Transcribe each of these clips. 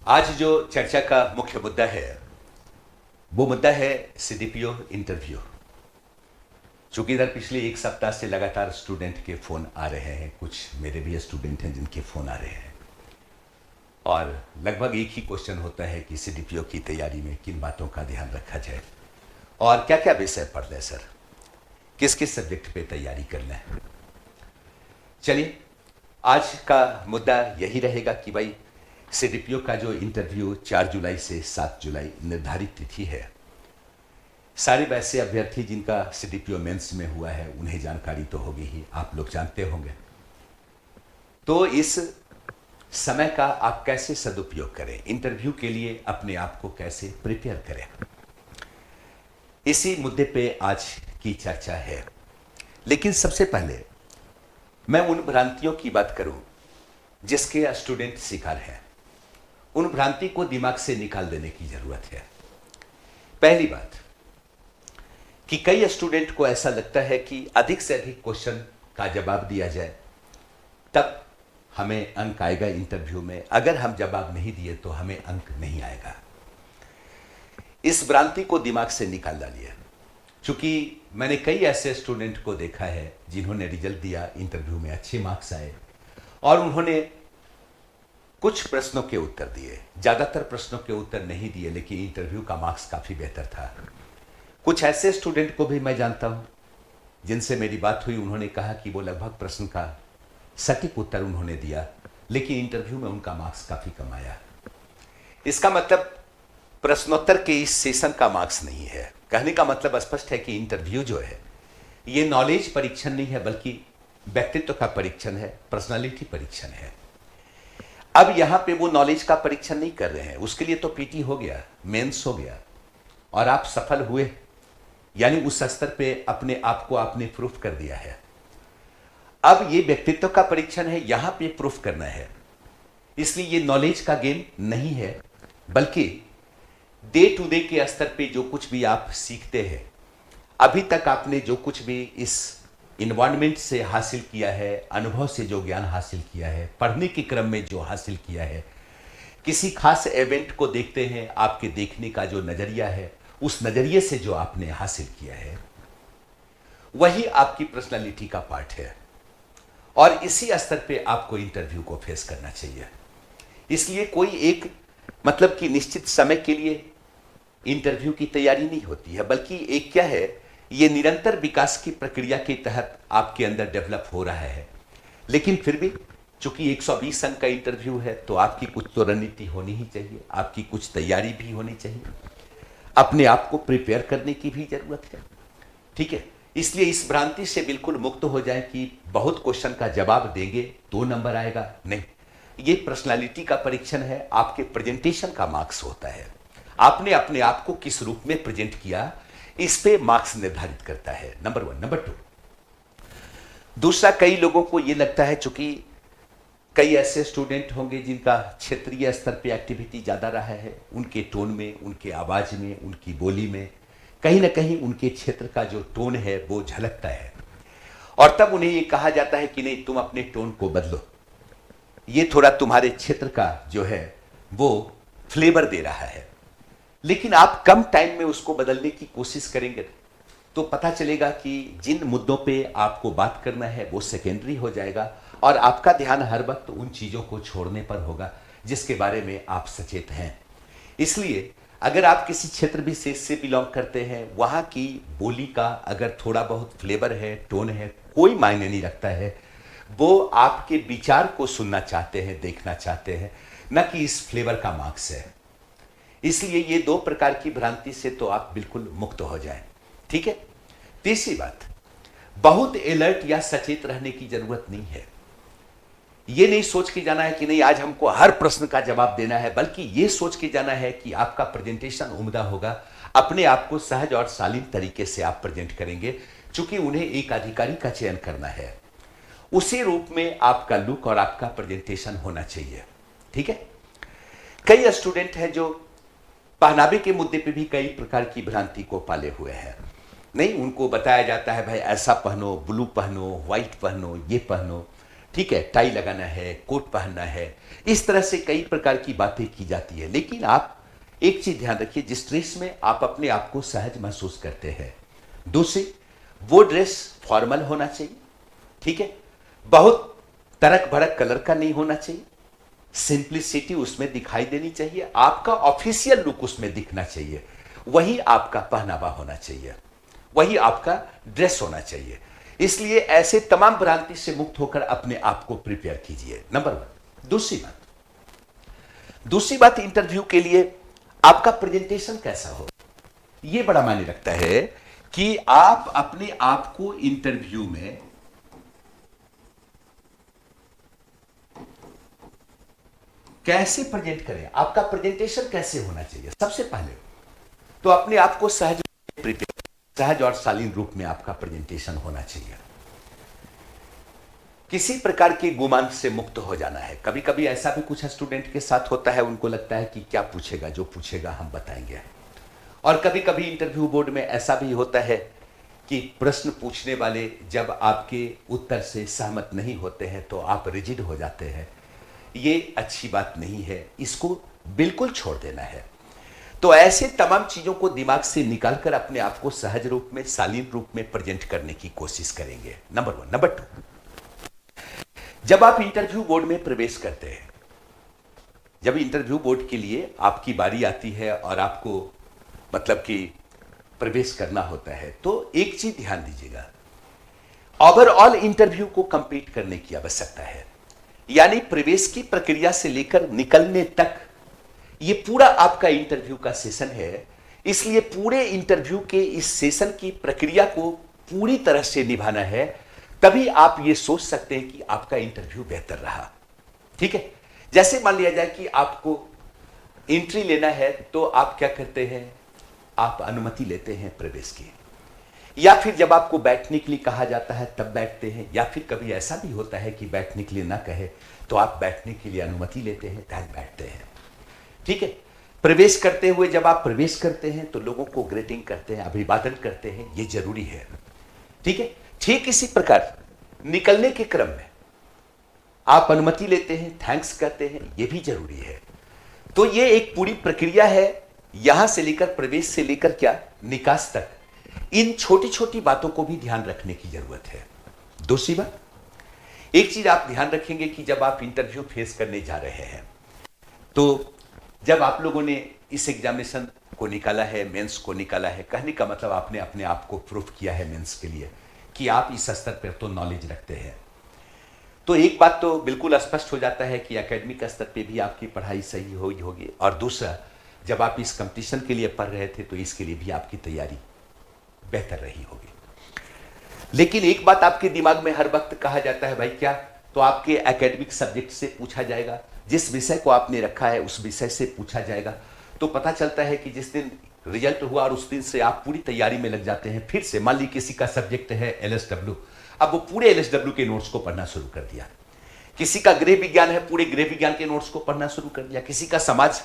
आज जो चर्चा का मुख्य मुद्दा है वो मुद्दा है सीडीपीओ इंटरव्यू। चूंकि इधर पिछले एक सप्ताह से लगातार स्टूडेंट के फ़ोन आ रहे हैं, कुछ मेरे भी स्टूडेंट हैं जिनके फ़ोन आ रहे हैं और लगभग एक ही क्वेश्चन होता है कि सीडीपीओ की तैयारी में किन बातों का ध्यान रखा जाए और क्या क्या विषय पढ़ लें सर, किस किस सब्जेक्ट पे तैयारी करना है। चलिए, आज का मुद्दा यही रहेगा कि भाई सीडीपीओ का जो इंटरव्यू 4 जुलाई से 7 जुलाई निर्धारित तिथि है, सारे वैसे अभ्यर्थी जिनका सीडीपीओ मेंस में हुआ है उन्हें जानकारी तो होगी ही, आप लोग जानते होंगे। तो इस समय का आप कैसे सदुपयोग करें, इंटरव्यू के लिए अपने आप को कैसे प्रिपेयर करें, इसी मुद्दे पे आज की चर्चा है। लेकिन सबसे पहले मैं उन भ्रांतियों की बात करूं जिसके स्टूडेंट शिकार हैं। उन भ्रांति को दिमाग से निकाल देने की जरूरत है। पहली बात कि कई स्टूडेंट को ऐसा लगता है कि अधिक से अधिक क्वेश्चन का जवाब दिया जाए तब हमें अंक आएगा इंटरव्यू में, अगर हम जवाब नहीं दिए तो हमें अंक नहीं आएगा। इस भ्रांति को दिमाग से निकाल डालिए। चूंकि मैंने कई ऐसे स्टूडेंट को देखा है जिन्होंने रिजल्ट दिया, इंटरव्यू में अच्छे मार्क्स आए और उन्होंने कुछ प्रश्नों के उत्तर दिए, ज्यादातर प्रश्नों के उत्तर नहीं दिए, लेकिन इंटरव्यू का मार्क्स काफी बेहतर था। कुछ ऐसे स्टूडेंट को भी मैं जानता हूं जिनसे मेरी बात हुई, उन्होंने कहा कि वो लगभग प्रश्न का सटीक उत्तर उन्होंने दिया, लेकिन इंटरव्यू में उनका मार्क्स काफी कम आया। इसका मतलब प्रश्नोत्तर के इस सेशन का मार्क्स नहीं है। कहने का मतलब स्पष्ट है कि इंटरव्यू जो है ये नॉलेज परीक्षण नहीं है, बल्कि व्यक्तित्व का परीक्षण है, पर्सनालिटी परीक्षण है। अब यहां पे वो नॉलेज का परीक्षण नहीं कर रहे हैं, उसके लिए तो पीटी हो गया, मेंस हो गया और आप सफल हुए, यानी उस स्तर पे अपने आप को आपने प्रूफ कर दिया है। अब ये व्यक्तित्व का परीक्षण है, यहां पे प्रूफ करना है। इसलिए ये नॉलेज का गेम नहीं है, बल्कि डे टू डे के स्तर पे जो कुछ भी आप सीखते हैं, अभी तक आपने जो कुछ भी इस इन्वायरमेंट से हासिल किया है, अनुभव से जो ज्ञान हासिल किया है, पढ़ने के क्रम में जो हासिल किया है, किसी खास इवेंट को देखते हैं, आपके देखने का जो नजरिया है, उस नजरिए से जो आपने हासिल किया है, वही आपकी पर्सनालिटी का पार्ट है और इसी स्तर पे आपको इंटरव्यू को फेस करना चाहिए। इसलिए कोई एक मतलब कि निश्चित समय के लिए इंटरव्यू की तैयारी नहीं होती है, बल्कि एक क्या है, ये निरंतर विकास की प्रक्रिया के तहत आपके अंदर डेवलप हो रहा है। लेकिन फिर भी चूंकि 120 अंक का इंटरव्यू है तो आपकी कुछ तो रणनीति होनी ही चाहिए, आपकी कुछ तैयारी भी होनी चाहिए, अपने आप को प्रिपेयर करने की भी जरूरत है। ठीक है, इसलिए इस भ्रांति से बिल्कुल मुक्त हो जाए कि बहुत क्वेश्चन का जवाब देंगे तो नंबर आएगा, नहीं। ये पर्सनालिटी का परीक्षण है, आपके प्रेजेंटेशन का मार्क्स होता है। आपने अपने आप को किस रूप में प्रेजेंट किया, इस पे मार्क्स निर्धारित करता है, नंबर 1। नंबर 2, दूसरा, कई लोगों को यह लगता है, चूंकि कई ऐसे स्टूडेंट होंगे जिनका क्षेत्रीय स्तर पे एक्टिविटी ज्यादा रहा है, उनके टोन में, उनके आवाज में, उनकी बोली में कहीं ना कहीं उनके क्षेत्र का जो टोन है वो झलकता है और तब उन्हें यह कहा जाता है कि नहीं, तुम अपने टोन को बदलो, ये थोड़ा तुम्हारे क्षेत्र का जो है वो फ्लेवर दे रहा है। लेकिन आप कम टाइम में उसको बदलने की कोशिश करेंगे तो पता चलेगा कि जिन मुद्दों पे आपको बात करना है वो सेकेंडरी हो जाएगा और आपका ध्यान हर वक्त उन चीजों को छोड़ने पर होगा जिसके बारे में आप सचेत हैं। इसलिए अगर आप किसी क्षेत्र विशेष से बिलोंग करते हैं, वहां की बोली का अगर थोड़ा बहुत फ्लेवर है, टोन है, कोई मायने नहीं रखता है। वो आपके विचार को सुनना चाहते हैं, देखना चाहते हैं, न कि इस फ्लेवर का मार्क्स है। इसलिए ये दो प्रकार की भ्रांति से तो आप बिल्कुल मुक्त हो जाएं। ठीक है। तीसरी बात, बहुत अलर्ट या सचेत रहने की जरूरत नहीं है। ये नहीं सोच के जाना है कि नहीं आज हमको हर प्रश्न का जवाब देना है, बल्कि ये सोच के जाना है कि आपका प्रेजेंटेशन उम्दा होगा, अपने आप को सहज और शालीन तरीके से आप प्रेजेंट करेंगे। चूंकि उन्हें एक अधिकारी का चयन करना है, उसी रूप में आपका लुक और आपका प्रेजेंटेशन होना चाहिए। ठीक है। कई स्टूडेंट हैं जो पहनावे के मुद्दे पे भी कई प्रकार की भ्रांति को पाले हुए हैं। नहीं, उनको बताया जाता है भाई ऐसा पहनो, ब्लू पहनो, व्हाइट पहनो, ये पहनो, ठीक है, टाई लगाना है, कोट पहनना है, इस तरह से कई प्रकार की बातें की जाती है। लेकिन आप एक चीज ध्यान रखिए, जिस ड्रेस में आप अपने आप को सहज महसूस करते हैं, दूसरी वो ड्रेस फॉर्मल होना चाहिए, ठीक है, बहुत तड़क भड़क कलर का नहीं होना चाहिए, सिंप्लिसिटी उसमें दिखाई देनी चाहिए, आपका ऑफिशियल लुक उसमें दिखना चाहिए, वही आपका पहनावा होना चाहिए, वही आपका ड्रेस होना चाहिए। इसलिए ऐसे तमाम भ्रांति से मुक्त होकर अपने आप को प्रिपेयर कीजिए, नंबर 1। दूसरी बात इंटरव्यू के लिए आपका प्रेजेंटेशन कैसा हो, यह बड़ा मायने रखता है कि आप अपने आप को इंटरव्यू में कैसे प्रेजेंट करें, आपका प्रेजेंटेशन कैसे होना चाहिए। सबसे पहले तो अपने आप को सहज और शालीन रूप में आपका प्रेजेंटेशन होना चाहिए। किसी प्रकार के गुमान से मुक्त हो जाना है। कभी कभी ऐसा भी कुछ स्टूडेंट के साथ होता है, उनको लगता है कि क्या पूछेगा, जो पूछेगा हम बताएंगे। और कभी कभी इंटरव्यू बोर्ड में ऐसा भी होता है कि प्रश्न पूछने वाले जब आपके उत्तर से सहमत नहीं होते हैं तो आप रिजिड हो जाते हैं। ये अच्छी बात नहीं है, इसको बिल्कुल छोड़ देना है। तो ऐसे तमाम चीजों को दिमाग से निकालकर अपने आप को सहज रूप में, शालीन रूप में प्रेजेंट करने की कोशिश करेंगे, नंबर 1। नंबर 2, जब आप इंटरव्यू बोर्ड में प्रवेश करते हैं, जब इंटरव्यू बोर्ड के लिए आपकी बारी आती है और आपको मतलब कि प्रवेश करना होता है, तो एक चीज ध्यान दीजिएगा, ओवरऑल इंटरव्यू को कंप्लीट करने की आवश्यकता है। यानी प्रवेश की प्रक्रिया से लेकर निकलने तक ये पूरा आपका इंटरव्यू का सेशन है। इसलिए पूरे इंटरव्यू के इस सेशन की प्रक्रिया को पूरी तरह से निभाना है, तभी आप ये सोच सकते हैं कि आपका इंटरव्यू बेहतर रहा। ठीक है, जैसे मान लिया जाए कि आपको एंट्री लेना है, तो आप क्या करते हैं, आप अनुमति लेते हैं प्रवेश की, या फिर जब आपको बैठने के लिए कहा जाता है तब बैठते हैं, या फिर कभी ऐसा भी होता है कि बैठने के लिए ना कहे तो आप बैठने के लिए अनुमति लेते हैं, तब बैठते हैं। ठीक है, प्रवेश करते हुए जब आप प्रवेश करते हैं तो लोगों को ग्रीटिंग करते हैं, अभिवादन करते हैं, ये जरूरी है। ठीक है, ठीक इसी प्रकार निकलने के क्रम में आप अनुमति लेते हैं, थैंक्स कहते हैं, ये भी जरूरी है। तो ये एक पूरी प्रक्रिया है, यहां से लेकर प्रवेश से लेकर क्या निकास तक, इन छोटी छोटी बातों को भी ध्यान रखने की जरूरत है। दूसरी बात, एक चीज आप ध्यान रखेंगे कि जब आप इंटरव्यू फेस करने जा रहे हैं, तो जब आप लोगों ने इस एग्जामिनेशन को निकाला है, मेंस को निकाला है, कहने का मतलब आपने अपने आप को प्रूफ किया है मेंस के लिए कि आप इस स्तर पर तो नॉलेज रखते हैं। तो एक बात तो बिल्कुल स्पष्ट हो जाता है कि एकेडमिक स्तर पे भी आपकी पढ़ाई सही होगी, और दूसरा, जब आप इस कंपटीशन के लिए पढ़ रहे थे तो इसके लिए भी आपकी तैयारी बेहतर रही होगी। लेकिन एक बात आपके दिमाग में हर वक्त कहा जाता है, भाई क्या, तो आपके एकेडमिक सब्जेक्ट से पूछा जाएगा, जिस विषय को आपने रखा है उस विषय से पूछा जाएगा। तो पता चलता है कि जिस दिन रिजल्ट हुआ और उस दिन से आप पूरी तैयारी में लग जाते हैं। फिर से मान ली किसी का सब्जेक्ट है LSW, अब वो पूरे LSW के नोट्स को पढ़ना शुरू कर दिया। किसी का गृह विज्ञान है, पूरे गृह विज्ञान के नोट्स को पढ़ना शुरू कर दिया। किसी का समाज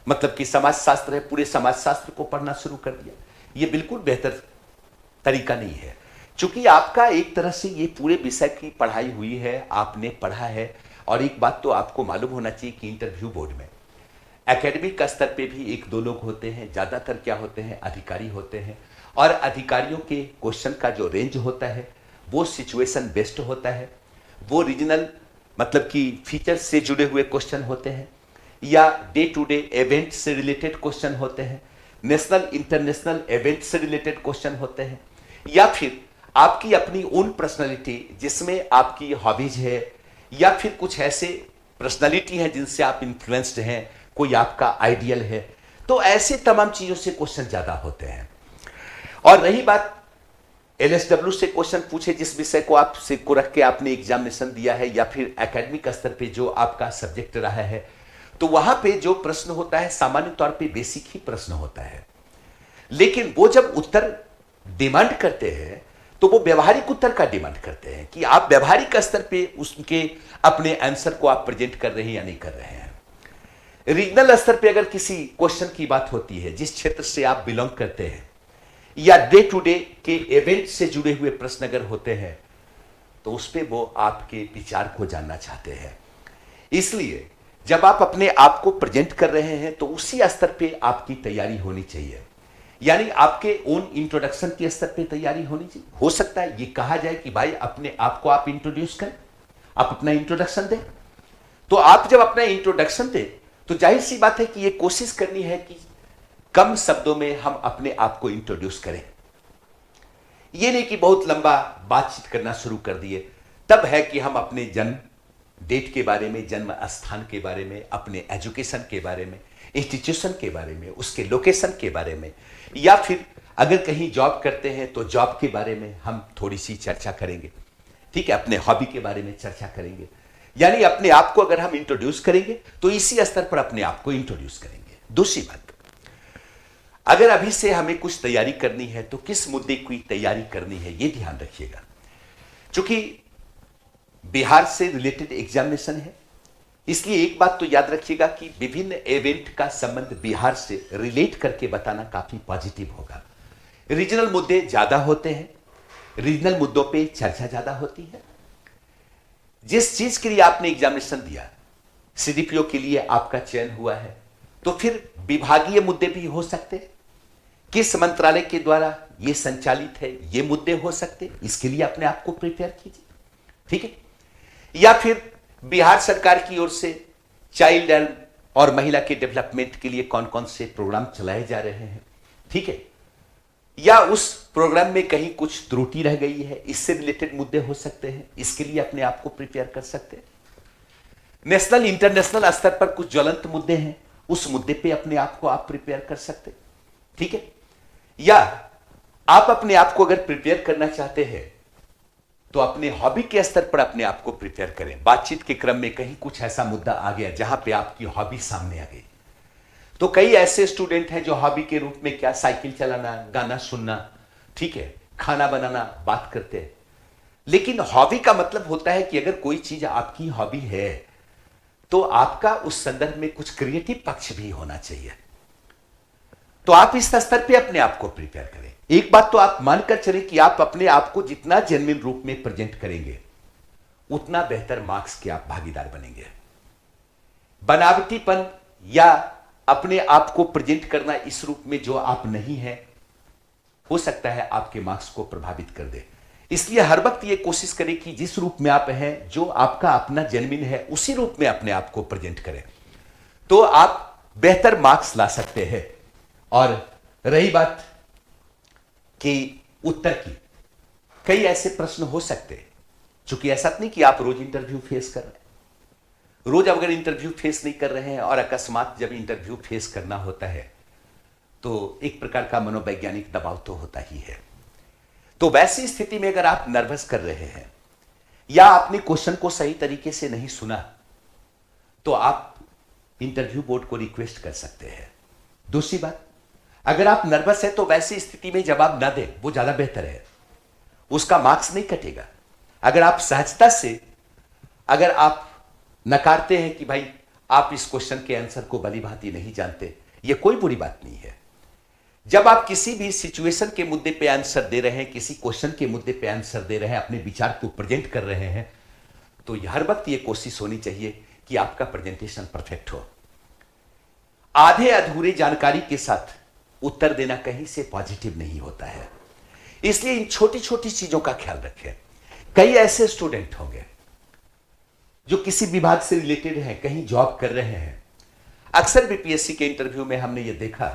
मतलब कि समाज शास्त्र है, पूरे समाज शास्त्र को पढ़ना शुरू कर दिया। ये बिल्कुल बेहतर तरीका नहीं है, क्योंकि आपका एक तरह से ये पूरे विषय की पढ़ाई हुई है, आपने पढ़ा है। और एक बात तो आपको मालूम होना चाहिए कि इंटरव्यू बोर्ड में एकेडमिक स्तर पे भी 1-2 लोग होते हैं, ज्यादातर क्या होते हैं, अधिकारी होते हैं। और अधिकारियों के क्वेश्चन का जो रेंज होता है वो सिचुएशन बेस्ड होता है, वो रीजनल मतलब कि फीचर से जुड़े हुए क्वेश्चन होते हैं, या डे टू डे इवेंट से रिलेटेड क्वेश्चन होते हैं, नेशनल इंटरनेशनल इवेंट से रिलेटेड क्वेश्चन होते हैं, या फिर आपकी अपनी ओन पर्सनालिटी जिसमें आपकी हॉबीज है, या फिर कुछ ऐसे पर्सनालिटी हैं जिनसे आप इन्फ्लुएंस्ड हैं, कोई आपका आइडियल है। तो ऐसे तमाम चीजों से क्वेश्चन ज्यादा होते हैं। और रही बात LSW से क्वेश्चन पूछे जिस विषय को आप से को रख के आपने एग्जामिनेशन दिया है, या फिर एकेडमिक स्तर पे जो आपका सब्जेक्ट रहा है, तो वहां पे जो प्रश्न होता है सामान्य तौर पे बेसिक ही प्रश्न होता है। लेकिन वो जब उत्तर डिमांड करते हैं तो वो व्यवहारिक उत्तर का डिमांड करते हैं कि आप व्यवहारिक स्तर पे उसके अपने आंसर को आप प्रेजेंट कर रहे हैं या नहीं कर रहे हैं। रीजनल स्तर पे अगर किसी क्वेश्चन की बात होती है, जिस क्षेत्र से आप बिलोंग करते हैं, या डे टू डे के इवेंट से जुड़े हुए प्रश्न अगर होते हैं, तो उस पर वो आपके विचार को जानना चाहते हैं। इसलिए जब आप अपने आप को प्रेजेंट कर रहे हैं तो उसी स्तर पे आपकी तैयारी होनी चाहिए, यानी आपके ओन इंट्रोडक्शन के स्तर पे तैयारी होनी चाहिए। हो सकता है ये कहा जाए कि भाई अपने आप को आप इंट्रोड्यूस करें, आप अपना इंट्रोडक्शन दें। तो आप जब अपना इंट्रोडक्शन दें तो जाहिर सी बात है कि ये कोशिश करनी है कि कम शब्दों में हम अपने आप को इंट्रोड्यूस करें। ये नहीं कि बहुत लंबा बातचीत करना शुरू कर दिए। तब है कि हम अपने जन्म डेट के बारे में, जन्म स्थान के बारे में, अपने एजुकेशन के बारे में, इंस्टीट्यूशन के बारे में, उसके लोकेशन के बारे में, या फिर अगर कहीं जॉब करते हैं तो जॉब के बारे में हम थोड़ी सी चर्चा करेंगे। ठीक है, अपने हॉबी के बारे में चर्चा करेंगे। यानी अपने आप को अगर हम इंट्रोड्यूस करेंगे तो इसी स्तर पर अपने आप को इंट्रोड्यूस करेंगे। दूसरी बात, अगर अभी से हमें कुछ तैयारी करनी है तो किस मुद्दे की तैयारी करनी है ये ध्यान रखिएगा। क्योंकि बिहार से रिलेटेड एग्जामिनेशन है, इसलिए एक बात तो याद रखिएगा कि विभिन्न इवेंट का संबंध बिहार से रिलेट करके बताना काफी पॉजिटिव होगा। रीजनल मुद्दे ज्यादा होते हैं, रीजनल मुद्दों पे चर्चा ज्यादा होती है। जिस चीज के लिए आपने एग्जामिनेशन दिया, सीडीपीओ के लिए आपका चयन हुआ है, तो फिर विभागीय मुद्दे भी हो सकते हैं। किस मंत्रालय के द्वारा ये संचालित है, ये मुद्दे हो सकते, इसके लिए अपने आप को प्रिपेयर कीजिए। ठीक है, या फिर बिहार सरकार की ओर से चाइल्ड एंड और महिला के डेवलपमेंट के लिए कौन कौन से प्रोग्राम चलाए जा रहे हैं, ठीक है, या उस प्रोग्राम में कहीं कुछ त्रुटि रह गई है, इससे रिलेटेड मुद्दे हो सकते हैं, इसके लिए अपने आप को प्रिपेयर कर सकते हैं। नेशनल इंटरनेशनल स्तर पर कुछ ज्वलंत मुद्दे हैं, उस मुद्दे पे अपने आप को आप प्रिपेयर कर सकते हैं। ठीक है, या आप अपने आप को अगर प्रिपेयर करना चाहते हैं तो अपने हॉबी के स्तर पर अपने आप को प्रिपेयर करें। बातचीत के क्रम में कहीं कुछ ऐसा मुद्दा आ गया जहां पे आपकी हॉबी सामने आ गई, तो कई ऐसे स्टूडेंट हैं जो हॉबी के रूप में क्या साइकिल चलाना, गाना सुनना, ठीक है, खाना बनाना बात करते हैं। लेकिन हॉबी का मतलब होता है कि अगर कोई चीज आपकी हॉबी है तो आपका उस संदर्भ में कुछ क्रिएटिव पक्ष भी होना चाहिए। तो आप इस स्तर पे अपने आप को प्रिपेयर करें। एक बात तो आप मानकर चलें कि आप अपने आप को जितना जेन्युइन रूप में प्रेजेंट करेंगे उतना बेहतर मार्क्स के आप भागीदार बनेंगे। बनावटीपन या अपने आप को प्रेजेंट करना इस रूप में जो आप नहीं है, हो सकता है आपके मार्क्स को प्रभावित कर दे। इसलिए हर वक्त ये कोशिश करें कि जिस रूप में आप हैं, जो आपका अपना जेन्युइन है, उसी रूप में अपने आप को प्रेजेंट करें, तो आप बेहतर मार्क्स ला सकते हैं। और रही बात कि उत्तर की, कई ऐसे प्रश्न हो सकते हैं, चूंकि ऐसा नहीं कि आप रोज इंटरव्यू फेस कर रहे हैं। रोज अगर इंटरव्यू फेस नहीं कर रहे हैं और अकस्मात जब इंटरव्यू फेस करना होता है तो एक प्रकार का मनोवैज्ञानिक दबाव तो होता ही है। तो वैसी स्थिति में अगर आप नर्वस कर रहे हैं या आपने क्वेश्चन को सही तरीके से नहीं सुना, तो आप इंटरव्यू बोर्ड को रिक्वेस्ट कर सकते हैं। दूसरी बात, अगर आप नर्वस है तो वैसी स्थिति में जवाब ना दें, वो ज्यादा बेहतर है, उसका मार्क्स नहीं कटेगा। अगर आप सहजता से अगर आप नकारते हैं कि भाई आप इस क्वेश्चन के आंसर को भली भांति नहीं जानते, ये कोई बुरी बात नहीं है। जब आप किसी भी सिचुएशन के मुद्दे पे आंसर दे रहे हैं, किसी क्वेश्चन के मुद्दे पे आंसर दे रहे हैं, अपने विचार को प्रेजेंट कर रहे हैं, तो हर वक्त ये कोशिश होनी चाहिए कि आपका प्रेजेंटेशन परफेक्ट हो। आधे अधूरे जानकारी के साथ उत्तर देना कहीं से पॉजिटिव नहीं होता है। इसलिए इन छोटी छोटी चीजों का ख्याल रखें। कई ऐसे स्टूडेंट होंगे जो किसी विभाग से रिलेटेड हैं, कहीं जॉब कर रहे हैं। अक्सर बीपीएससी के इंटरव्यू में हमने ये देखा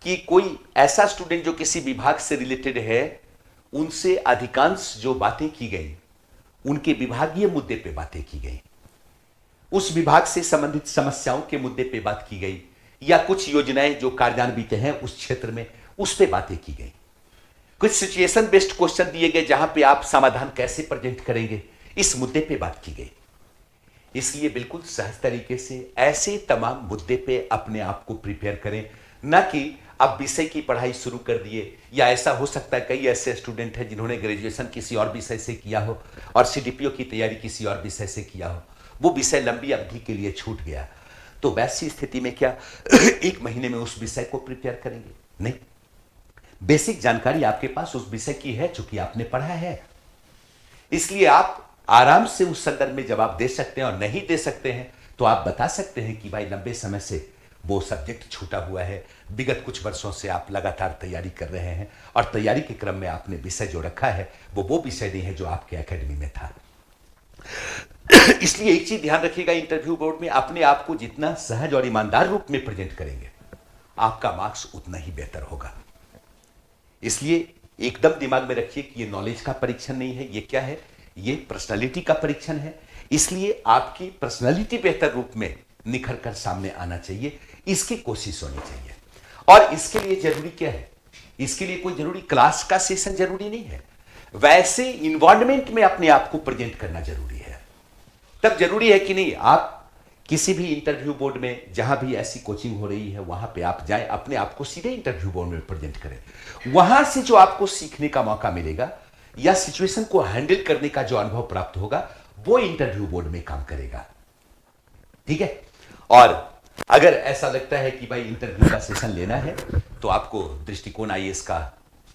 कि कोई ऐसा स्टूडेंट जो किसी विभाग से रिलेटेड है, उनसे अधिकांश जो बातें की गई उनके विभागीय मुद्दे पे बातें की गई, उस विभाग से संबंधित समस्याओं के मुद्दे पे बात की गई, या कुछ योजनाएं जो कार्यान्वित हैं उस क्षेत्र में उस पे बातें की गई। कुछ सिचुएशन बेस्ड क्वेश्चन दिए गए जहां पे आप समाधान कैसे प्रेजेंट करेंगे, इस मुद्दे पे बात की गई। इसलिए बिल्कुल सहज तरीके से ऐसे तमाम मुद्दे पे अपने आप को प्रिपेयर करें, न कि अब विषय की पढ़ाई शुरू कर दिए। या ऐसा हो सकता है कई ऐसे स्टूडेंट हैं जिन्होंने ग्रेजुएशन किसी और विषय से किया हो और सीडीपीओ की तैयारी किसी और विषय से किया हो, वो विषय लंबी अवधि के लिए छूट गया, तो वैसी स्थिति में क्या एक महीने में उस विषय को प्रिपेयर करेंगे? नहीं, बेसिक जानकारी आपके पास उस विषय की है, चूंकि आपने पढ़ा है। इसलिए आप आराम से उस संदर्भ में जवाब दे सकते हैं, और नहीं दे सकते हैं तो आप बता सकते हैं कि भाई लंबे समय से वो सब्जेक्ट छूटा हुआ है, विगत कुछ वर्षों से आप लगातार तैयारी कर रहे हैं और तैयारी के क्रम में आपने विषय जो रखा है वो विषय नहीं है जो आपके एकेडमी में था। इसलिए एक चीज ध्यान रखिएगा, इंटरव्यू बोर्ड में अपने आप को जितना सहज और ईमानदार रूप में प्रेजेंट करेंगे आपका मार्क्स उतना ही बेहतर होगा। इसलिए एकदम दिमाग में रखिए कि ये नॉलेज का परीक्षण नहीं है, ये क्या है, ये पर्सनालिटी का परीक्षण है। इसलिए आपकी पर्सनालिटी बेहतर रूप में निखर कर सामने आना चाहिए, इसकी कोशिश होनी चाहिए। और इसके लिए जरूरी क्या है, इसके लिए कोई जरूरी क्लास का सेशन जरूरी नहीं है, वैसे इन्वायरमेंट में अपने आप को प्रेजेंट करना जरूरी है। तब जरूरी है कि नहीं, आप किसी भी इंटरव्यू बोर्ड में जहां भी ऐसी कोचिंग हो रही है वहां पे आप जाएं, अपने आप को सीधे इंटरव्यू बोर्ड में प्रेजेंट करें। वहां से जो आपको सीखने का मौका मिलेगा या सिचुएशन को हैंडल करने का जो अनुभव प्राप्त होगा वो इंटरव्यू बोर्ड में काम करेगा। ठीक है। और अगर ऐसा लगता है कि भाई इंटरव्यू का सेशन लेना है तो आपको दृष्टिकोण आईएएस का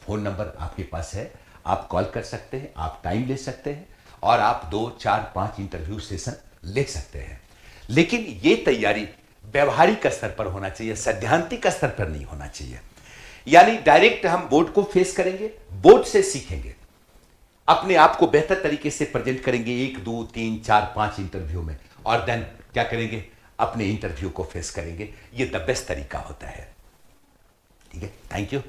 फोन नंबर आपके पास है, आप कॉल कर सकते हैं, आप टाइम ले सकते हैं और आप 2, 4, 5 इंटरव्यू सेशन ले सकते हैं। लेकिन ये तैयारी व्यवहारिक स्तर पर होना चाहिए, सैद्धांतिक स्तर पर नहीं होना चाहिए। यानी डायरेक्ट हम बोर्ड को फेस करेंगे, बोर्ड से सीखेंगे, अपने आप को बेहतर तरीके से प्रेजेंट करेंगे 1, 2, 3, 4, 5 इंटरव्यू में, और देन क्या करेंगे, अपने इंटरव्यू को फेस करेंगे। ये द बेस्ट तरीका होता है। ठीक है, थैंक यू।